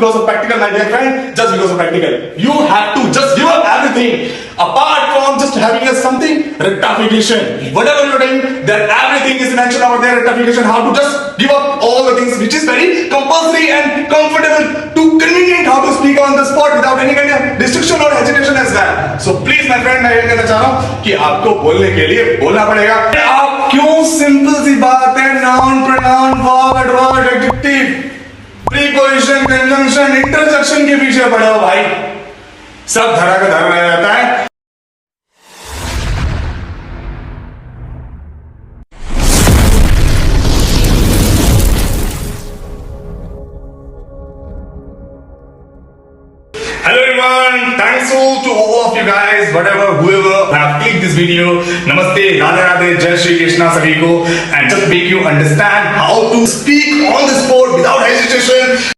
because of practical, my dear friend, just because of practical. You have to just give up everything. Apart from just having a something, rectification. Whatever you're doing, that everything is mentioned over there, rectification, how to just give up all the things which is very compulsory and comfortable to convenient how to speak on the spot without any kind of restriction or hesitation as well. So please my friend, मैं ये कहना चाह रहा हूँ कि आपको बोलने के लिए बोलना पड़ेगा. आप क्यों सिंपल सी बात है noun, pronoun, verb, adverb, adjective, preposition, conjunction, interjection के पीछे पड़े हो भाई. सब धरा का धरा रह जाता है. Hello everyone, thanks to all of you guys, whoever have clicked this video. Namaste, Radhe Radhe, Jai Shri Krishna sabhi ko, and just make you understand how to speak on the spot without hesitation.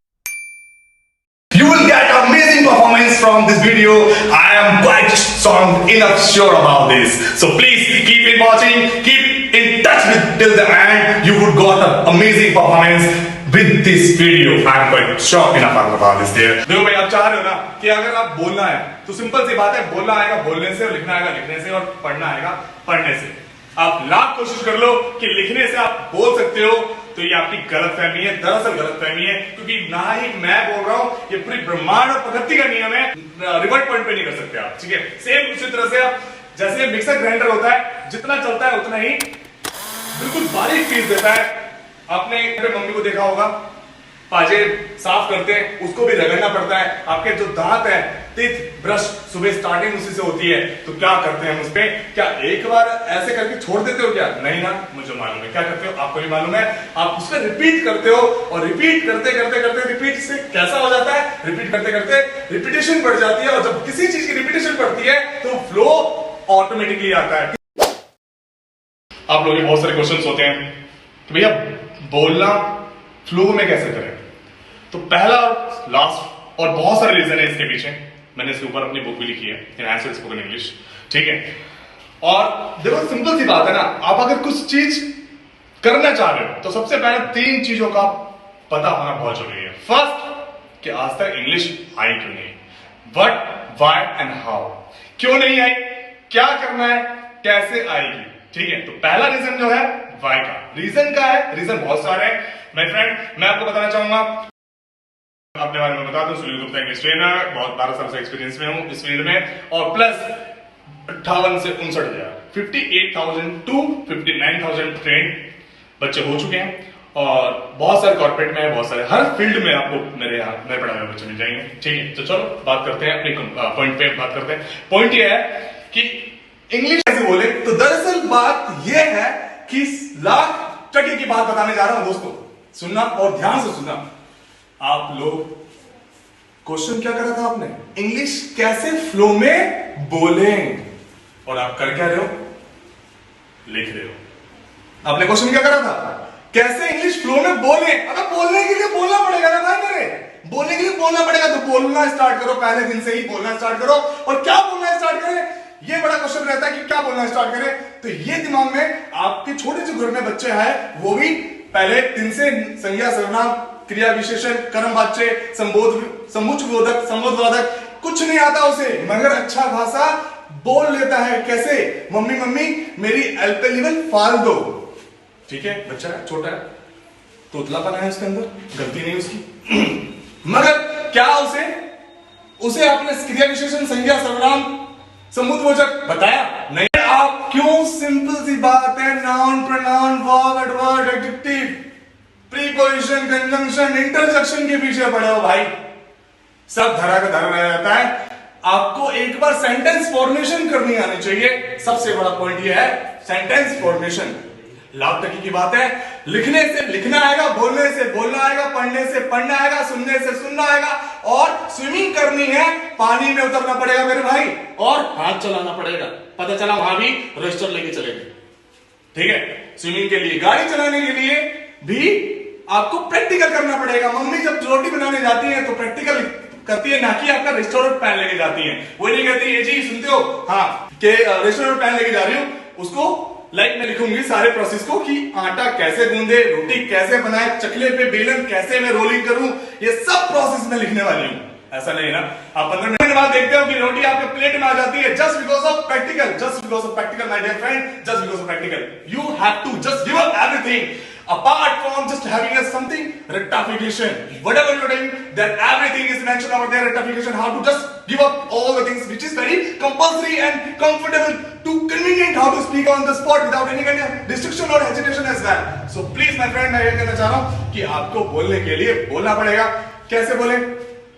You will get amazing performance from this video. I am quite strong enough sure about this. So please keep in watching, keep in touch with till the end. You would got an amazing performance with this video. I am quite sure enough about this there. देखो भाई, आप चाह रहे हो ना कि अगर आप बोलना है तो सिंपल सी बात है, बोलना आएगा बोलने से, और लिखना आएगा लिखने से, और पढ़ना आएगा पढ़ने से. आप लाख कोशिश कर लो कि लिखने से आप बोल सकते हो, तो ये आपकी गलतफहमी है. दरअसल गलतफहमी है, क्योंकि ना ही मैं बोल रहा हूं, ये पूरी ब्रह्मांड और प्रकृति का नियम है. रिवर्ट पॉइंट पे नहीं कर सकते आप. ठीक है, सेम उसी तरह से आप जैसे मिक्सर ग्राइंडर होता है, जितना चलता है उतना ही बिल्कुल बारीक पीस देता है. आपने मम्मी को देखा होगा, पाजे साफ करते हैं, उसको भी रगड़ना पड़ता है. आपके जो दांत है, टीथ ब्रश, सुबह स्टार्टिंग उसी से होती है. तो क्या करते हैं हम उसपे? क्या एक बार ऐसे करके छोड़ देते हो क्या? नहीं ना, मुझे मालूम है क्या करते हो, आपको भी मालूम है. आप उसको रिपीट करते हो, और रिपीट करते करते करते रिपीट से कैसा हो जाता है, रिपीट करते करते रिपीटेशन बढ़ जाती है. और जब किसी चीज की रिपीटेशन बढ़ती है तो फ्लो ऑटोमेटिकली आता है. आप लोगों के बहुत सारे क्वेश्चंस होते हैं कि भैया बोलना फ्लो में कैसे करें. तो पहला लास्ट और बहुत सारे रीजन है इसके पीछे. मैंने इसके ऊपर अपनी बुक भी लिखी है, एनहांस्ड स्पोकन इंग्लिश. ठीक है, और देखो सिंपल सी बात है ना, आप अगर कुछ चीज करना चाह रहे हो तो सबसे पहले 3 चीजों का पता होना बहुत जरूरी है. फर्स्ट, कि आज तक इंग्लिश आई क्यों नहीं. What, why and how. क्यों नहीं आई, क्या करना है, कैसे आएगी. ठीक है, तो पहला रीजन जो है वाई का. रीजन का है, रीजन बहुत सारे हैं माय फ्रेंड. मैं आपको बताना चाहूंगा, अपने बारे में बता दूं, सुनील गुप्ता इंग्लिश ट्रेनर, बहुत 12 साल से एक्सपीरियंस में हूं इस फील्ड में, और प्लस 58 से 59,000 58,000 टू 59,000 ट्रेन बच्चे हो चुके हैं. और बहुत सारे कॉर्पोरेट में, बहुत सारे हर फील्ड में आपको मेरे पढ़ाए हुए बच्चे मिल जाएंगे. ठीक है, तो चलो बात करते हैं अपने पॉइंट पे बात करते हैं. पॉइंट ये है कि इंग्लिश कैसे बोले. तो दरअसल बात यह है कि लाख टके की बात बताने जा रहा हूं दोस्तों. सुनना और ध्यान से सुनना. आप लोग क्वेश्चन क्या करा था आपने, इंग्लिश कैसे फ्लो में बोले, और आप कर क्या रहे हो, लिख रहे हो. आपने क्वेश्चन क्या करा था, कैसे इंग्लिश फ्लो में बोले. अगर बोलने के लिए बोलना पड़ेगा ना भाई मेरे, बोलने के लिए बोलना पड़ेगा, तो बोलना स्टार्ट करो. पहले दिन से ही बोलना स्टार्ट करो. और क्या बोलना स्टार्ट करें, ये बड़ा क्वेश्चन रहता है कि क्या बोलना स्टार्ट करें. तो ये दिमाग में आपके छोटे से घर में बच्चे हैं, वो भी पहले 3 से संज्ञा, सर्वनाम, क्रिया विशेषण, कर्मवाच्य, समुच्चयबोधक, संबोधवादक कुछ नहीं आता उसे, मगर अच्छा खासा बोल लेता है. कैसे, मम्मी मम्मी मेरी अल्पेलिबल फाल दो. ठीक है, बच्चा है, छोटा है, तोतलापन है उसके अंदर, गलती नहीं उसकी. मगर क्या उसे आपने क्रिया विशेषण, संज्ञा, सर्वनाम, समुच्चयबोधक बताया नहीं. आप क्यों सिंपल सी बात है noun, pronoun, verb, adverb, adjective, preposition, conjunction, interjection के पीछे पड़े हो भाई. सब धरा का धरा रह जाता है. आपको एक बार सेंटेंस फॉर्मेशन करनी आनी चाहिए. सबसे बड़ा पॉइंट ये है सेंटेंस फॉर्मेशन. लाभ तक की बात है. लिखने से लिखना आएगा, बोलने से बोलना आएगा, पढ़ने से पढ़ना आएगा, सुनने से सुनना आएगा, और स्विमिंग करनी है, पानी में उतरना पड़ेगा मेरे भाई, और हाथ चलाना पड़ेगा. पता चला वहां भी रजिस्टर लेके चलेंगे. ठीक है, स्विमिंग के लिए, गाड़ी चलाने के लिए भी आपको प्रैक्टिकल करना पड़ेगा. मम्मी जब रोटी बनाने जाती है तो प्रैक्टिकल करती है, ना कि आपका रेस्टोरेंट पैन लेके जाती है. वो नहीं कहती है जी सुनते हो, हाँ, कि रेस्टोरेंट पैन लेके जा रही हूं, उसको लाइक मैं लिखूंगी सारे प्रोसेस को कि आटा कैसे गूंदे, रोटी कैसे बनाए, चकले पे बेलन कैसे मैं रोलिंग करूं, ये सब प्रोसेस मैं लिखने वाली हूं। ऐसा नहीं ना आप 15 मिनट बाद देखते हो कि रोटी आपके प्लेट में आ जाती है, just because of practical my dear friend, just because of practical you have to just give up everything apart from just having a something rectification, whatever you're doing, then everything is mentioned over there, rectification, how to just give up all the things which is very compulsory and comfortable to convenient, how to speak on the spot without any kind of restriction or hesitation as well. So please my friend, मैं ये कहना चाह रहा हूं कि आपको बोलने के लिए बोलना पड़ेगा। कैसे बोले?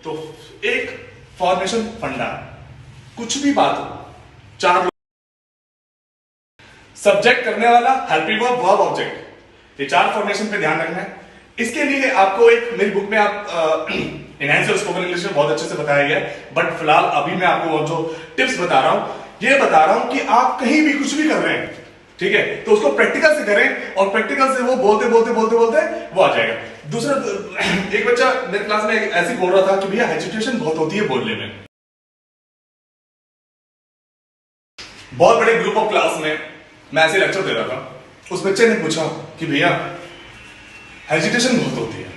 तो एक फॉर्मेशन फंडा, कुछ भी बात हो, 4 सब्जेक्ट करने वाला, हेल्पिंग वर्ब, वर्ब, ऑब्जेक्ट, ये 4 फॉर्मेशन पे ध्यान रखना है। इसके लिए आपको एक मेरी बुक में आप एनहांस स्पोकन इंग्लिश में बहुत अच्छे से बताया गया है, बट फिलहाल अभी मैं आपको जो टिप्स बता रहा हूं, ये बता रहा हूं कि आप कहीं भी कुछ भी कर रहे हैं, ठीक है, तो उसको प्रैक्टिकल से करें और प्रैक्टिकल से वो बोलते वो आ जाएगा। दूसरा, एक बच्चा मेरे क्लास में ऐसे बोल रहा था कि भैया हेजिटेशन बहुत होती है बोलने में। बहुत बड़े ग्रुप ऑफ क्लास में मैं ऐसे लेक्चर दे रहा था, उस बच्चे ने पूछा कि भैया हेजिटेशन बहुत होती है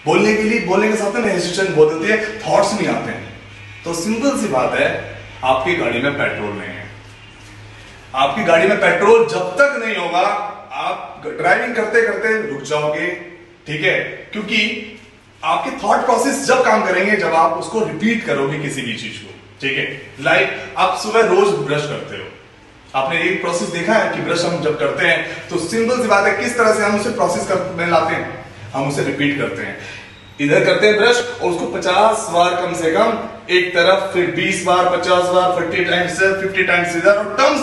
बोलने के लिए, बोलने के साथ में हेजिटेशन बहुत होती है, थॉट्स नहीं आते हैं। तो सिंपल सी बात है, आपकी गाड़ी में पेट्रोल नहीं है। आपकी गाड़ी में पेट्रोल जब तक नहीं होगा आप ड्राइविंग करते करते रुक जाओगे, ठीक है, क्योंकि आपके थॉट प्रोसेस जब काम करेंगे जब आप उसको रिपीट करोगे किसी भी चीज को, ठीक है। लाइक आप सुबह रोज ब्रश करते हो, आपने एक प्रोसेस देखा है कि ब्रश हम जब करते हैं तो सिंपल सी बात है किस तरह से हम उसे प्रोसेस में लाते हैं, हम उसे रिपीट करते हैं। इधर करते हैं ब्रश और उसको 50 बार कम से कम एक तरफ, फिर 20 बार, 50 बार, 40 टाइम्स, 50 टाइम्स इधर, और टर्म्स,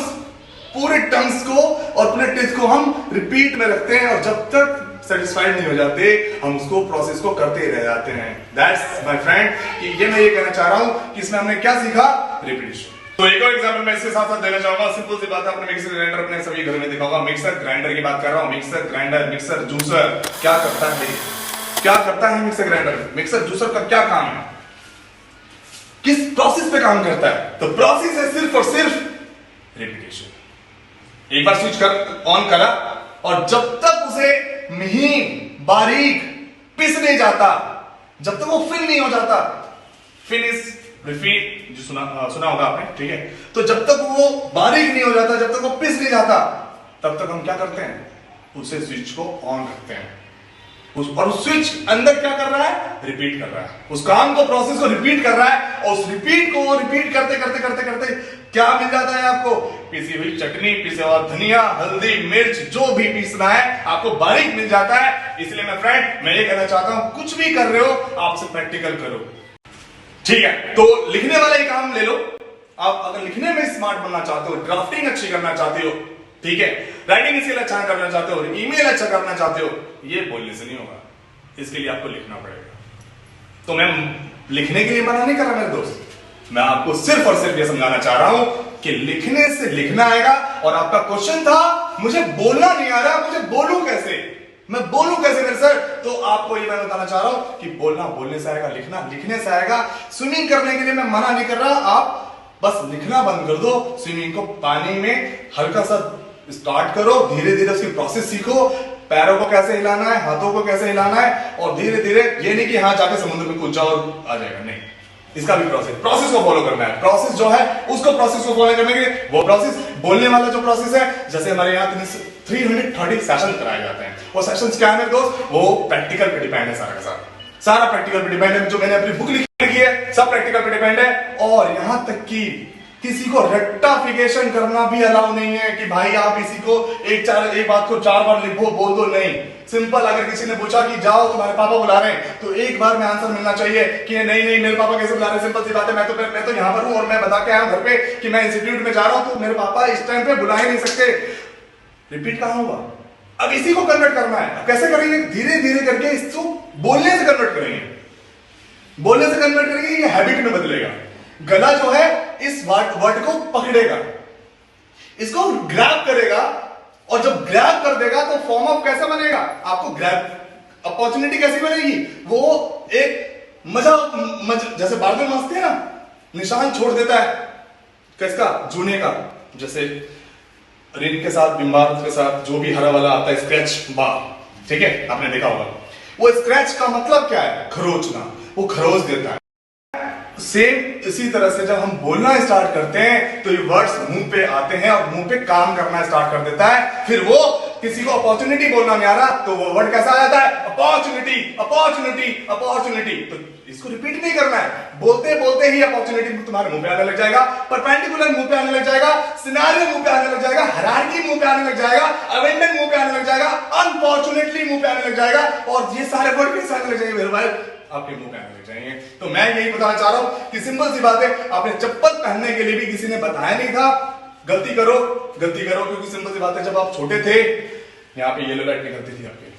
पूरे टर्म्स को और पूरे टेस्ट को हम रिपीट में रखते हैं और जब तक सेटिस्फाइड नहीं हो जाते हम उसको प्रोसेस को करते ही रह जाते हैं। दैट्स माय फ्रेंड, कि ये मैं ये कहना चाह रहा हूं कि इसमें हमने क्या सीखा, रिपीटिशन। तो एक और एग्जांपल मैं इसके साथ साथ देना चाहूंगा। सिंपल सी बात है, आपने मिक्सर ग्राइंडर अपने सभी घर में देखा होगा। मिक्सर ग्राइंडर की बात कर रहा हूं, मिक्सर ग्राइंडर, मिक्सर जूसर क्या करता है, क्या करता है मिक्सर ग्राइंडर, मिक्सर जूसर का क्या काम है, किस प्रोसेस पे काम करता है? तो प्रोसेस है सिर्फ और सिर्फ रिपीटिशन। एक बार स्विच कर ऑन करा और जब तक उसे महीन बारीक पिस नहीं जाता, जब तक वो फिल नहीं हो जाता, फिनिश रिपीट जो सुना होगा आपने, ठीक है। तो जब तक वो बारीक नहीं हो जाता, जब तक वो पिस नहीं जाता, तब तक हम क्या करते हैं, उसे स्विच को ऑन रखते हैं। और उस स्विच अंदर क्या कर रहा है, रिपीट कर रहा है, उस काम को, प्रोसेस को रिपीट कर रहा है। और उस रिपीट को रिपीट करते करते करते करते क्या मिल जाता है आपको, पिसी हुई चटनी, पिसा हुआ धनिया, हल्दी, मिर्च, जो भी पीसना है आपको बारीक मिल जाता है। इसलिए मैं फ्रेंड, मैं ये कहना चाहता हूं, कुछ भी कर रहे हो आप उसे प्रैक्टिकल करो, ठीक है। तो लिखने वाला ही काम ले लो। आप अगर लिखने में स्मार्ट बनना चाहते हो, ड्राफ्टिंग अच्छी करना चाहते हो, ठीक है, राइटिंग स्किल अच्छा करना चाहते हो, ईमेल अच्छा करना चाहते हो, ये बोलने से नहीं होगा, इसके लिए आपको लिखना पड़ेगा। तो मैं लिखने के लिए मना नहीं कर रहा मेरे दोस्त, मैं आपको सिर्फ और सिर्फ ये समझाना चाह रहा हूं कि लिखने से लिखना आएगा। और आपका क्वेश्चन था मुझे बोलना नहीं आ रहा, मुझे बोलूं कैसे, मैं बोलूं कैसे मेरे सर? तो आपको ये मैं बताना चाह रहा हूं कि बोलना बोलने से आएगा, लिखना लिखने से आएगा। स्विमिंग करने के लिए मैं मना नहीं कर रहा, आप बस लिखना बंद कर दो। स्विमिंग को पानी में हल्का सा स्टार्ट करो, धीरे धीरे उसकी प्रोसेस सीखो, पैरों को कैसे हिलाना है, हाथों को कैसे हिलाना है, और धीरे धीरे, ये नहीं कि हाँ जाके समुद्र में कूद जाओ और आ जाएगा, नहीं, इसका भी प्रोसेस को फॉलो करना है। प्रोसेस जो है उसको प्रोसेस को फॉलो करने के, वो प्रोसेस बोलने वाला जो प्रोसेस है, जैसे हमारे यहाँ 330 सेशन कराए जाते हैं, वो सेशंस क्या है मेरे दोस्त, वो प्रैक्टिकल पे डिपेंड है, सारा का सारा प्रैक्टिकल पे डिपेंड है। जो मैंने अपनी बुक लिखी है सब प्रैक्टिकल पे डिपेंड है। और यहां तक कि किसी को रेक्टिफिकेशन करना भी अलाउ नहीं है कि भाई आप इसी को एक बात को 4 बार लिखो, बोल दो, नहीं। सिंपल, अगर किसी ने पूछा कि जाओ तुम्हारे पापा बुला रहे हैं, तो एक बार में आंसर मिलना चाहिए कि नहीं नहीं मेरे पापा कैसे बुला रहे हैं, सिंपल सी बात है, मैं तो यहाँ पर हूँ और मैं बता के आया हूँ घर पे कि मैं इंस्टीट्यूट में जा रहा हूँ, तो मेरे पापा इस टाइम पे बुला ही नहीं सकते। रिपीट कहां हुआ? अब इसी को कन्वर्ट करना है। अब कैसे करेंगे? धीरे धीरे करके इसको बोलने से कन्वर्ट करेंगे, बोलने से कन्वर्ट करेंगे, ये हैबिट में बदलेगा। गला जो है इस वर्ड को पकड़ेगा, इसको ग्रैब करेगा, और जब ग्रैब कर देगा तो फॉर्म ऑफ कैसे बनेगा, आपको ग्रैब अपॉर्चुनिटी कैसी बनेगी, वो एक मजा जैसे बारबल मारते हैं ना, निशान छोड़ देता है किसका, जूने का। जैसे रिन के साथ, बिम्बार के साथ जो भी हरा वाला आता है स्क्रैच बार, ठीक है, आपने देखा होगा। वो स्क्रैच का मतलब क्या है? खरोचना, वो खरोच देता है। सेम इसी तरह से जब हम बोलना स्टार्ट करते हैं तो ये वर्ड्स मुंह पे आते हैं और मुंह पे काम करना स्टार्ट कर देता है। फिर वो किसी को अपॉर्चुनिटी बोलना नहीं आ रहा तो वो वर्ड कैसा आ जाता है? Opportunity, opportunity, opportunity. तो इसको रिपीट नहीं करना है, बोलते बोलते ही अपॉर्चुनिटी तुम्हारे मुंह पे आने लग जाएगा, परपेंडिकुलर मुंह पे आने लग जाएगा, सिनेरियो मुंह पे आने लग जाएगा, हायरार्की मुंह पे आने लग जाएगा, अबेंडन मुंह पे आने लग जाएगा, अनफॉर्चुनेटली मुंह पे आने लग जाएगा, और ये सारे वर्ड कैसे आने लग जाएंगे मेरे भाई? आपके मुंह पे आने लग जाएंगे। तो मैं यही बताना चाह रहा हूं कि सिंपल सी बात है, आपने चप्पल पहनने के लिए भी किसी ने बताया नहीं था। गलती करो क्योंकि सिंपल सी बात है, जब आप छोटे थे यहाँ पे येलो लाइट निकलती थी आपके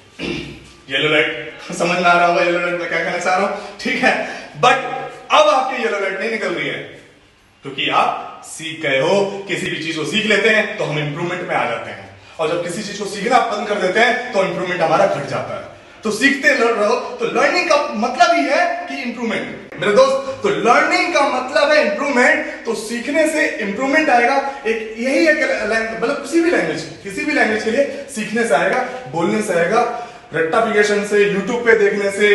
येलो लाइट समझ में आ रहा होगा येलो लाइट में क्या कहना चाह रहा हूं, ठीक है। बट अब आपकी येलो लाइट नहीं निकल रही है क्योंकि आप सीख गए हो। किसी भी चीज को सीख लेते हैं तो हम इंप्रूवमेंट में आ जाते हैं, और जब किसी चीज को सीखना बंद कर देते हैं तो इंप्रूवमेंट हमारा घट जाता है। तो सीखते रहो। तो लर्निंग का मतलब ही है कि इंप्रूवमेंट मेरे दोस्त। तो लर्निंग का मतलब है इंप्रूवमेंट। तो सीखने से इंप्रूवमेंट आएगा। एक यही है मतलब किसी भी लैंग्वेज के लिए सीखने से आएगा, बोलने से आएगा, रट्टाफिकेशन से, यूट्यूब पे देखने से,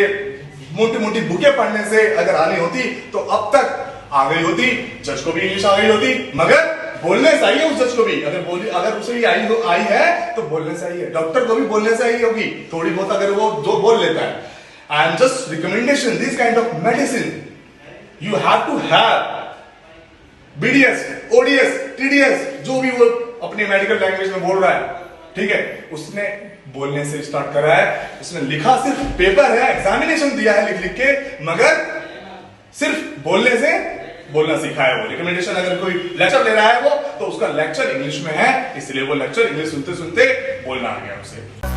मोटी मोटी बुकें पढ़ने से अगर आनी होती तो अब तक आ गई होती। जज को भी इंग्लिश आ गई होती, मगर बोलने से आई है उस जज को भी। अगर उसे भी आई है तो बोलने से आई है। डॉक्टर को भी बोलने से आई होगी थोड़ी बहुत, अगर वो जो बोल लेता है। I am just recommendation this kind of medicine you have to have. BDS, ODS, TDS, जो भी वो अपनी मेडिकल लैंग्वेज में बोल रहा है, ठीक है, उसने बोलने से स्टार्ट करा है। उसने लिखा सिर्फ पेपर है, एग्जामिनेशन दिया है लिख लिख के, मगर सिर्फ बोलने से बोलना सीखा है वो। रिकमेंडेशन अगर कोई लेक्चर ले रहा है वो, तो उसका लेक्चर इंग्लिश में है, इसलिए वो लेक्चर इंग्लिश सुनते सुनते बोलना आ गया उसे।